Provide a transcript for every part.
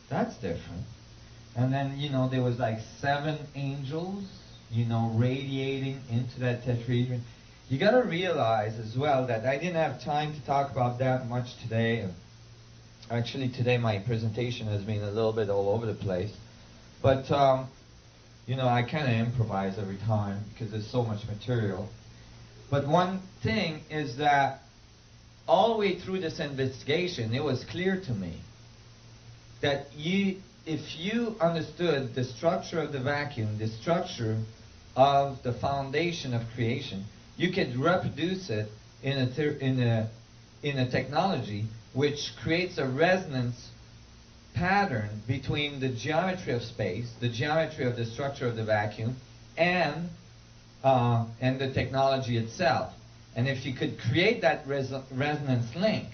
That's different. And then, there was like 7 angels, radiating into that tetrahedron. You got to realize as well that I didn't have time to talk about that much today. Actually, today my presentation has been a little bit all over the place. But, I kind of improvise every time because there's so much material. But one thing is that all the way through this investigation, it was clear to me that if you understood the structure of the vacuum, the structure of the foundation of creation, you could reproduce it in a technology which creates a resonance pattern between the geometry of space, the geometry of the structure of the vacuum, and the technology itself. And if you could create that resonance link,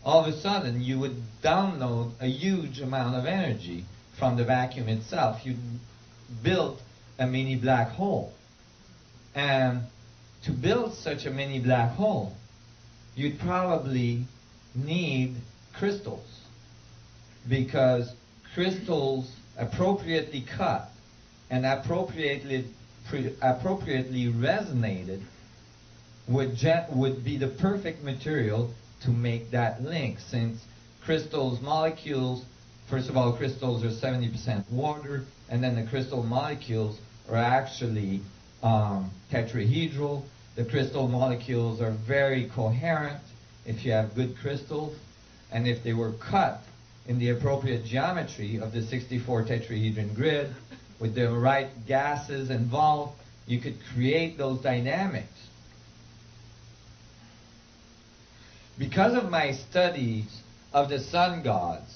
all of a sudden you would download a huge amount of energy from the vacuum itself. You'd build a mini black hole. And to build such a mini black hole, you'd probably need crystals, because crystals appropriately cut and appropriately resonated would be the perfect material to make that link, since crystals molecules, first of all, crystals are 70% water, and then the crystal molecules are actually tetrahedral. The crystal molecules are very coherent if you have good crystals, and if they were cut in the appropriate geometry of the 64 tetrahedron grid with the right gases involved, you could create those dynamics. Because of my studies of the sun gods,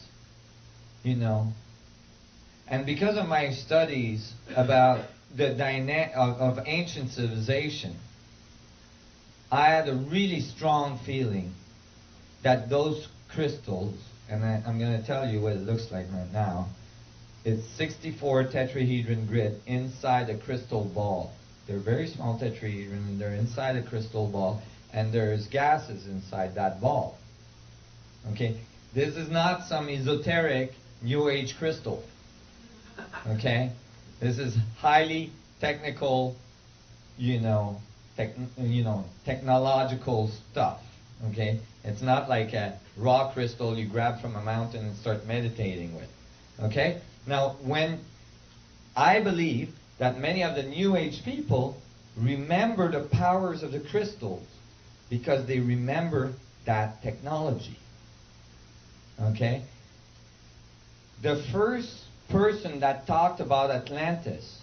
and because of my studies about the dynamic of ancient civilization, I had a really strong feeling that those crystals, and I'm going to tell you what it looks like right now. It's 64 tetrahedron grid inside a crystal ball. They're very small tetrahedron, and they're inside a crystal ball, and there's gases inside that ball. Okay? This is not some esoteric New Age crystal. Okay? This is highly technical, technological stuff. Okay? It's not like a raw crystal you grab from a mountain and start meditating with. Okay? Now, I believe that many of the New Age people remember the powers of the crystals because they remember that technology. Okay? The first person that talked about Atlantis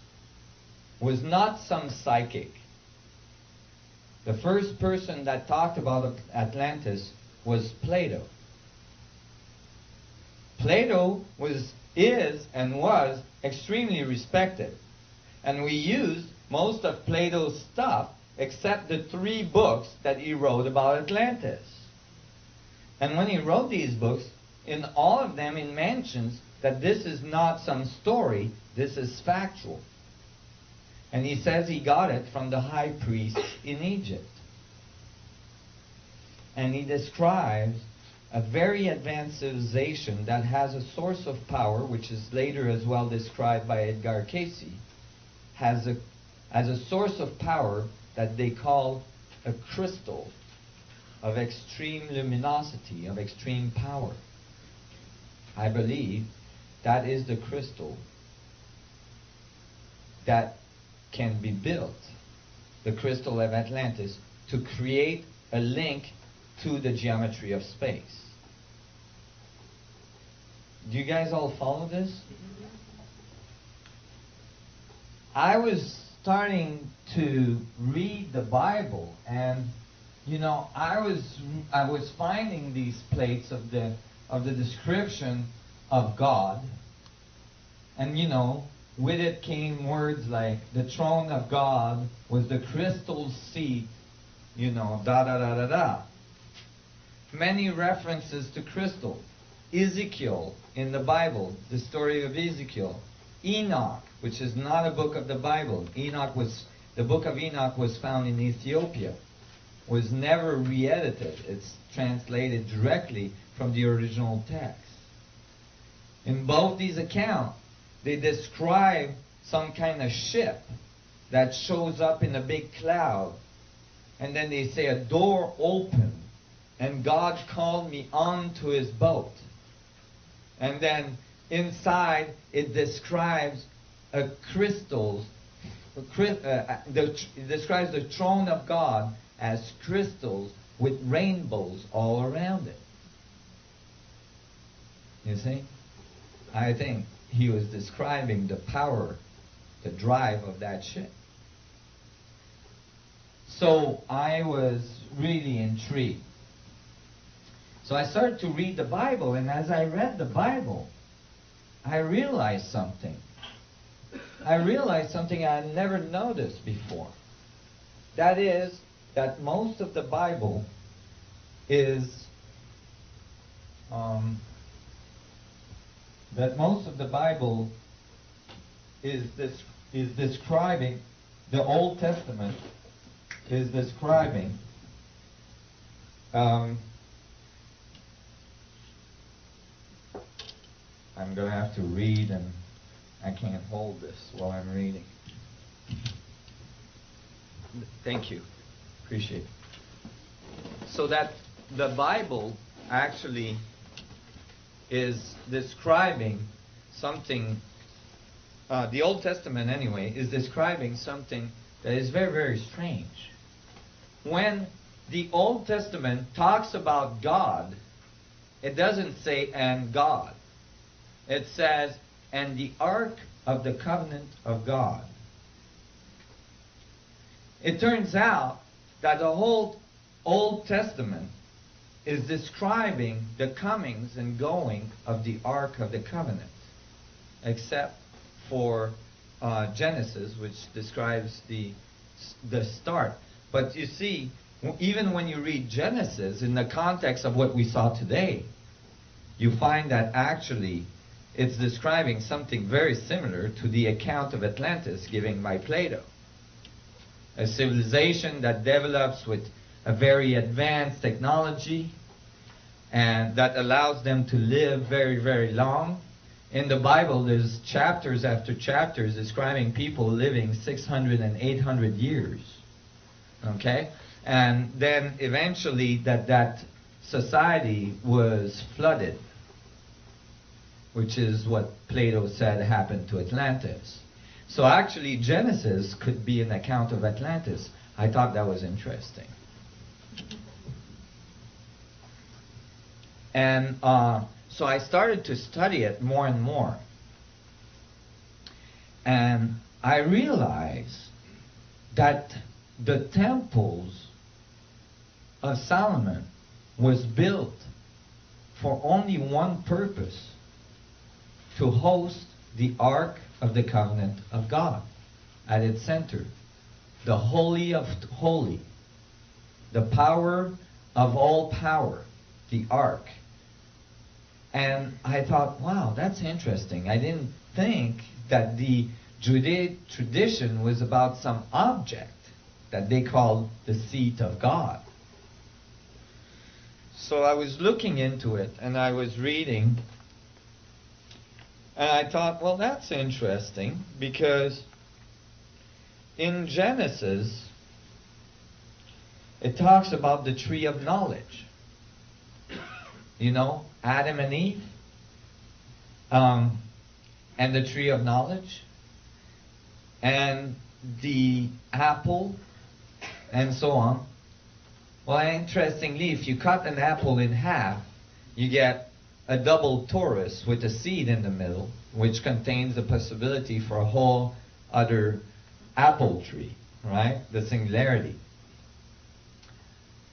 was not some psychic. The first person that talked about Atlantis was Plato. Plato is and was extremely respected. And we used most of Plato's stuff except the 3 books that he wrote about Atlantis. And when he wrote these books, in all of them he mentions that this is not some story, this is factual. And he says he got it from the high priest in Egypt. And he describes a very advanced civilization that has a source of power, which is later as well described by Edgar Cayce, has a source of power that they call a crystal of extreme luminosity, of extreme power. I believe that is the crystal that can be built, the crystal of Atlantis, to create a link to the geometry of space. Do you guys all follow this? I was starting to read the Bible, and I was finding these plates of the description of God, and with it came words like the throne of God was the crystal seat, da da da da da. Many references to crystal. Ezekiel in the Bible, the story of Ezekiel. Enoch, which is not a book of the Bible. The book of Enoch was found in Ethiopia. Was never re-edited. It's translated directly from the original text. In both these accounts, they describe some kind of ship that shows up in a big cloud. And then they say a door opened and God called me onto his boat. And then inside it describes it describes the throne of God as crystals with rainbows all around it. You see? I think he was describing the power, the drive of that ship. So I was really intrigued. So I started to read the Bible, and as I read the Bible, I realized something. I realized something I had never noticed before. That is, that most of the Bible is describing, the Old Testament is describing I'm going to have to read, and I can't hold this while I'm reading. Thank you. Appreciate it. So that the Bible actually is describing something, the Old Testament anyway, is describing something that is very, very strange. When the Old Testament talks about God, it doesn't say, and God. It says, and the Ark of the Covenant of God. It turns out that the whole Old Testament is describing the comings and going of the Ark of the Covenant, except for Genesis, which describes the start. But you see, even when you read Genesis in the context of what we saw today, you find that actually it's describing something very similar to the account of Atlantis given by Plato. A civilization that develops with a very advanced technology and that allows them to live very, very long. In the Bible, there's chapters after chapters describing people living 600 and 800 years. Okay? And then eventually that society was flooded, which is what Plato said happened to Atlantis. So actually Genesis could be an account of Atlantis. I thought that was interesting. And so I started to study it more and more. And I realized that the temples of Solomon was built for only one purpose: to host the Ark of the Covenant of God at its center, the Holy of Holy, the power of all power, the Ark. And I thought, wow, that's interesting. I didn't think that the Judaic tradition was about some object that they called the seat of God. So I was looking into it, and I was reading, and I thought, well, that's interesting, because in Genesis, it talks about the tree of knowledge. You know, Adam and Eve, and the tree of knowledge, and the apple, and so on. Well, interestingly, if you cut an apple in half, you get a double torus with a seed in the middle, which contains the possibility for a whole other apple tree, right? The singularity,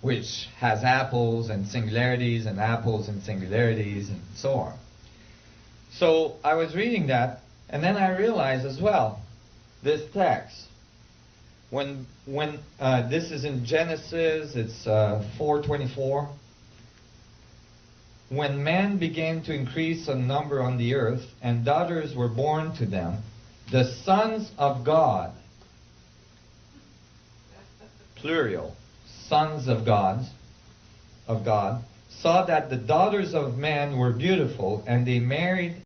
which has apples and singularities and apples and singularities and so on. So I was reading that, and then I realized as well, this text, when this is in Genesis, it's 4:24. When men began to increase in number on the earth, and daughters were born to them, the sons of God, plural, sons of God, saw that the daughters of men were beautiful, and they married